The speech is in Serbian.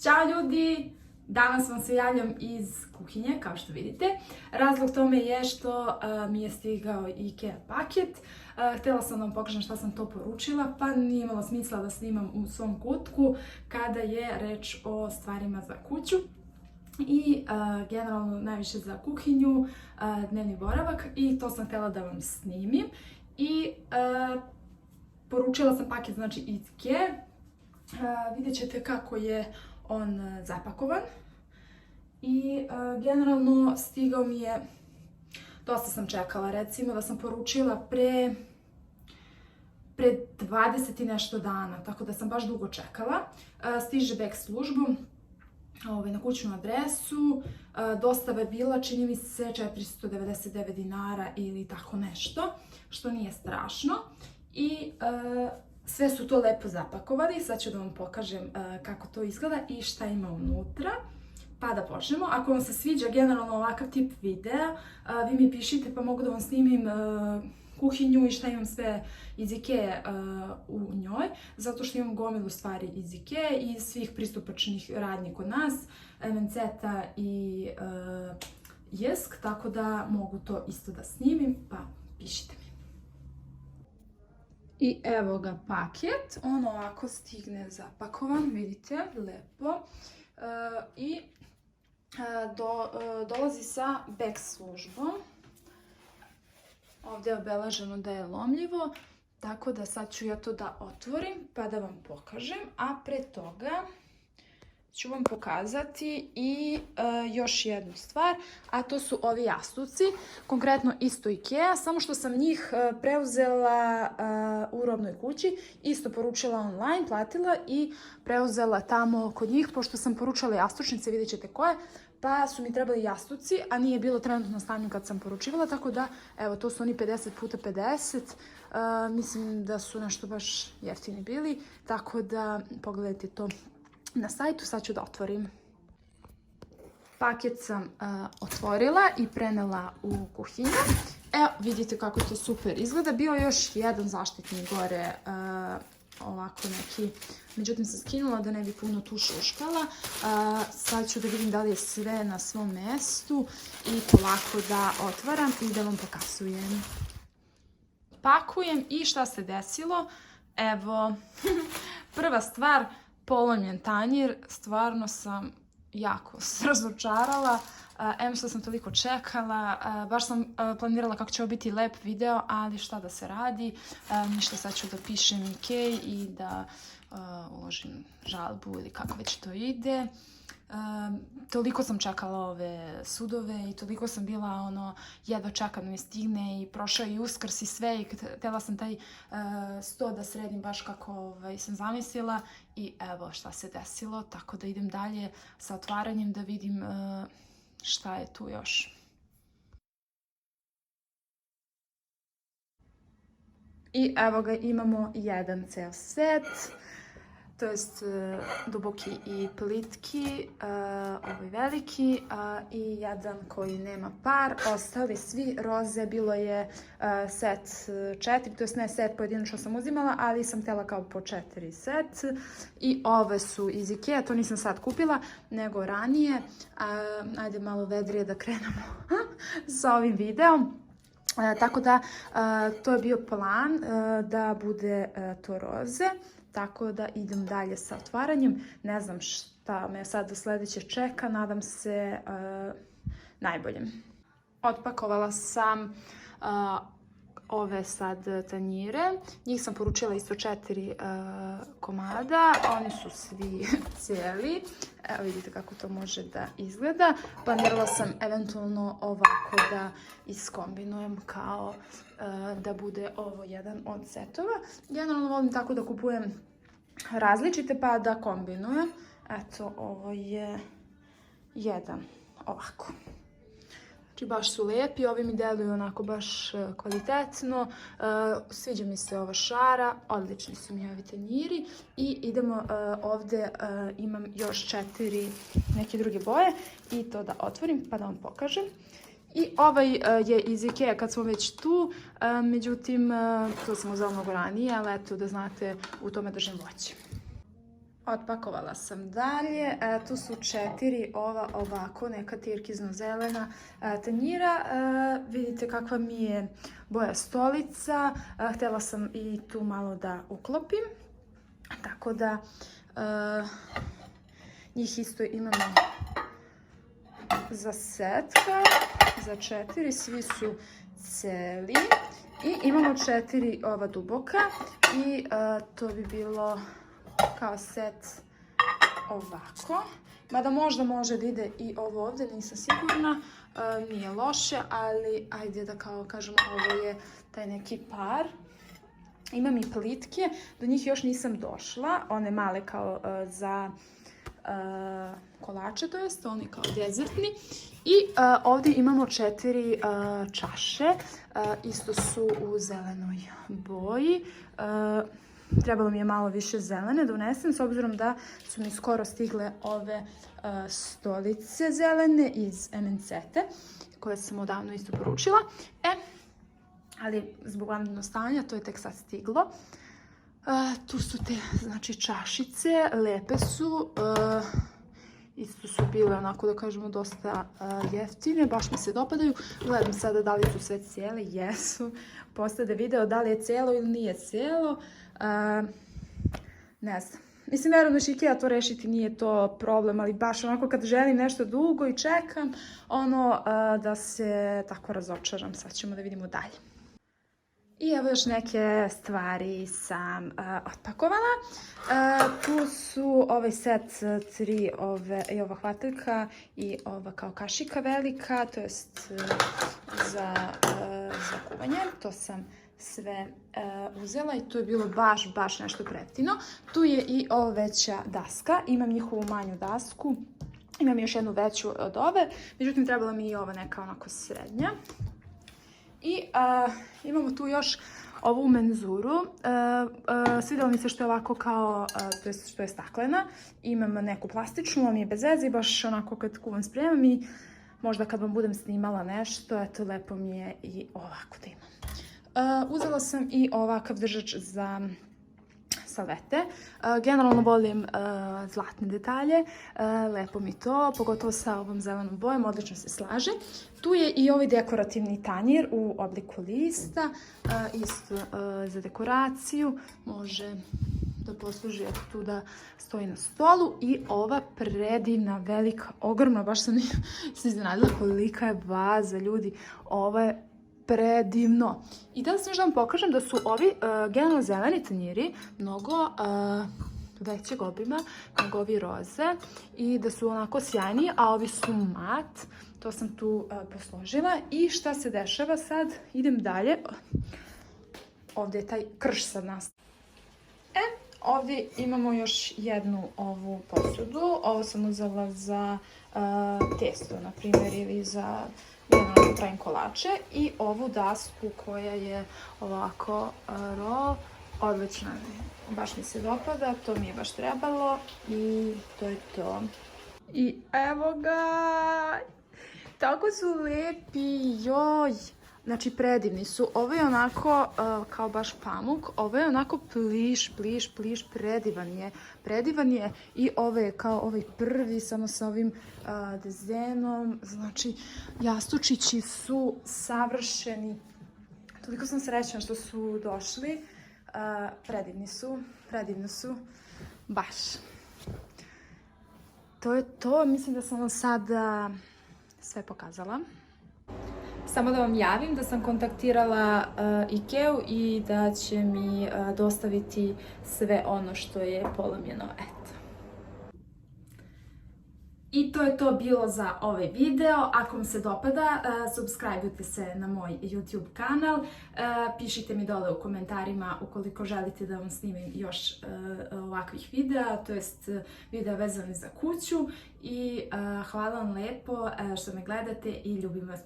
Ćao ljudi! Danas vam se javljam iz kuhinje, kao što vidite. Razlog tome je što mi je stigao IKEA paket. Htjela sam da vam pokažem šta sam to poručila, pa nije imalo smisla da snimam u svom kutku kada je reč o stvarima za kuću. I generalno najviše za kuhinju, dnevni boravak, i to sam htjela da vam snimim. I poručila sam paket, znači, iz IKEA. Vidjet ćete kako je on zapakovan. I generalno stigao mi je, dosta sam čekala, recimo da sam poručila pre 20 i nešto dana, tako da sam baš dugo čekala. Stiže bek službom na kućnu adresu, dostava je bila, čini mi se, 499 dinara ili tako nešto, što nije strašno. I sve su to lepo zapakovali. Sad ću da vam pokažem kako to izgleda i šta ima unutra. Pa da počnemo. Ako vam se sviđa generalno ovakav tip videa, vi mi pišite pa mogu da vam snimim kuhinju i šta imam sve iz IKEA u njoj. Zato što imam gomilu stvari iz IKEA i svih pristupačnih radnji kod nas, MNC-a i Jysk, tako da mogu to isto da snimim, pa pišite mi. I evo ga paket, on ovako stigne zapakovan, vidite, lepo. I dolazi sa bek službom. Ovdje je obeleženo da je lomljivo, tako da sad ću ja to da otvorim pa da vam pokažem. A pre toga ću vam pokazati i još jednu stvar, a to su ovi jastuci, konkretno isto IKEA, samo što sam njih preuzela u robnoj kući, isto poručila online, platila i preuzela tamo kod njih, pošto sam poručala jastučnice, vidjet ćete koje, pa su mi trebali jastuci, a nije bilo trenutno na stanju kad sam poručivala, tako da, evo, to su oni 50x50, mislim da su nešto baš jeftini bili, tako da pogledajte to na sajtu. Sad ću da otvorim. Paket sam otvorila i prenela u kuhinju. Evo, vidite kako to super izgleda. Bio je još jedan zaštitni gore, ovako neki. Međutim, sam skinula da ne bi puno tu šuškala. Sad ću da vidim da li je sve na svom mestu i polako da otvaram i da vam pokazujem. Pakujem i šta se desilo. Evo, prva stvar, polomljen tanjir, stvarno sam jako se razočarala. Em što sam toliko čekala, baš sam planirala kako će ovo biti lep video, ali šta da se radi, ništa, sad ću da pišem IKEA i da uložim žalbu ili kako već to ide. Toliko sam čekala ove sudove i toliko sam bila jedva čekam da mi stigne i prošao i Uskrs i sve i htjela sam taj sto da sredim baš kako sam zamislila i evo šta se desilo, tako da idem dalje sa otvaranjem da vidim šta je tu još. I evo ga, imamo jedan ceo set. To jest duboki i plitki, ovaj veliki i jedan koji nema par. Ostali svi roze, bilo je set 4, to jest ne set, pojedinačno sam uzimala, ali sam htjela kao po 4 set. I ove su iz IKEA, to nisam sad kupila, nego ranije. Ajde malo vedrije da krenemo sa ovim videom. Tako da, to je bio plan da bude to roze. Tako da idem dalje sa otvaranjem. Ne znam šta me sad sljedeće čeka, nadam se najboljem. Otpakovala sam ove sad tanjire. Njih sam poručila isto 4 komada. Oni su svi cijeli. Evo vidite kako to može da izgleda. Planirala sam eventualno ovako da iskombinujem kao da bude ovo jedan od setova. Generalno volim tako da kupujem različite pa da kombinujem. Eto, ovo je jedan ovako. Znači baš su lijepi, ovi mi deluju onako baš kvalitetno, sviđa mi se ova šara, odlični su mi ovi tanjiri i idemo ovdje, imam još 4 neke druge boje i to da otvorim pa da vam pokažem. I ovaj je iz IKEA kad smo već tu, međutim to sam uzela mnogo ranije, ali eto da znate, u tome držim voće. Otpakovala sam dalje, tu su 4 ova ovako neka tirkizno-zelena tanjira, vidite kakva mi je boja stolica, htjela sam i tu malo da uklopim, tako da njih isto imamo za setka, za 4, svi su celi i imamo 4 ova duboka i to bi bilo kao set ovako. Mada možda može da ide i ovo ovdje, nisam sigurna, nije loše, ali ajde da kao kažemo ovo je taj neki par. Imam i plitke, do njih još nisam došla, one male kao za kolače, to jest oni kao dezertni. I ovdje imamo 4 čaše, isto su u zelenoj boji. Trebalo mi je malo više zelene da unesem, s obzirom da su mi skoro stigle ove stolice zelene iz MNC-te, koje sam odavno isto poručila. Ali zbog vanrednog stanja to je tek sad stiglo. Tu su te, znači, čašice, lepe su, isto su bile onako da kažemo dosta jeftine, baš mi se dopadaju. Gledam sada da li su sve cijele, jesu. Postade video da li je cijelo ili nije cijelo. Ne znam. Mislim, verujem da će IKEA to rešiti, nije to problem, ali baš onako kad želim nešto dugo i čekam, da se tako razočaram. Sad ćemo da vidimo dalje. I evo još neke stvari sam otpakovala. Tu su ovaj set 3 i ova hvataljka i ova kao kašika velika, to jest za kuvanje. To sam sve uzela i tu je bilo baš nešto preftino. Tu je i ova veća daska, imam njihovu manju dasku, imam još jednu veću od ove, međutim trebala mi i ova neka onako srednja. I imamo tu još ovu menzuru, svidjelo mi se što je ovako kao, to jest što je staklena. Imam neku plastičnu, on je bez veze i baš onako kad kuvam spremam i možda kad vam budem snimala nešto, eto lepo mi je i ovako da imam. Uzela sam i ovakav držač za salvete. Generalno volim zlatne detalje, lepo mi to, pogotovo sa ovom zelenom bojom, odlično se slaže. Tu je i ovaj dekorativni tanjir u obliku lista, isto za dekoraciju, može da posluži tu da stoji na stolu. I ova predivna, velika, ogromna, baš sam se iznenadila kolika je vaza, ljudi, ovo je predivno. I da sam još da vam pokažem da su ovi generalno zeleni tanjiri mnogo većeg obima nego ovi roze i da su onako sjajni, a ovi su mat. To sam tu posložila. I šta se dešava sad? Idem dalje. Ovdje je taj krš sad nastao. Ovdje imamo još jednu ovu posudu. Ovo sam uzela za testo, na primjer, ili za da pravim kolače. I ovu dasku koja je ovako odlična. Baš mi se dopada, to mi je baš trebalo i to je to. I evo ga! Tako su lepi, joj! Znači, predivni su. Ovo je onako kao baš pamuk. Ovo je onako pliš, predivan je. I ovo je kao ovaj prvi, samo sa ovim dezenom. Znači, jastučići su savršeni. Toliko sam srećna što su došli. Predivni su. Baš. To je to. Mislim da sam vam sada sve pokazala. Samo da vam javim da sam kontaktirala IKEA i da će mi dostaviti sve ono što je polomljeno. Eto. I to je to bilo za ovaj video. Ako vam se dopada, subscribeujte se na moj YouTube kanal. Pišite mi dole u komentarima ukoliko želite da vam snimim još ovakvih videa, to jest videa vezane za kuću. I hvala vam lepo što me gledate i ljubim vas.